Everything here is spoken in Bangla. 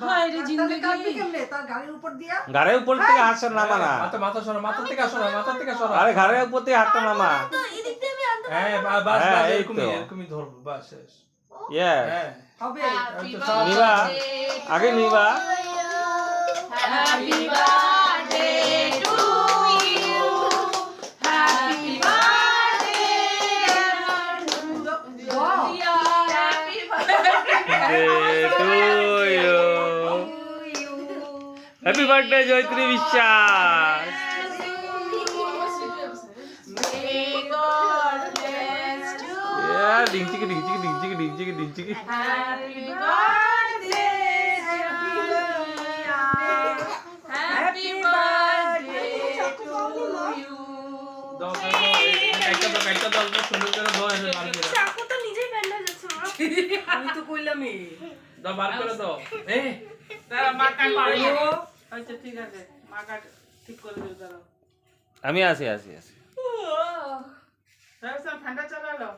হায় রে জিন্দেগি ঘাড়ের উপর থেকে হাতটা নামা না। মাথা সরা, মাথা থেকে সরা, মাথা থেকে সরা। আরে ঘাড়ের উপর থেকে হাতটা নামা। হ্যাঁ বাস হ্যাঁ, এই এরকমই তো। এরকমই ধরবো বাস শেষ। ইয়েস হ্যাঁ নিবা আগে নিবা। Happy birthday to you happy birthday happy happy birthday Joyatri Biswas. ডিংচিকি ডিংচিকি ডিংচিকি ডিংচিকি ডিংচিকি। Happy birthday, happy birthday to you. দাও কাইটা দাও সুন্দর করে দাও এসে বার করে চাকু তো নিজেই ব্যান্ড হয়ে যাচ্ছে মা। আমি তো কইলামই দাও বার করে দাও তারা মা কাট পারবো। আচ্ছা ঠিক আছে মা কাট ঠিক করে দিও তারা। আমি আসি। স্যার ঠান্ডা চালালো।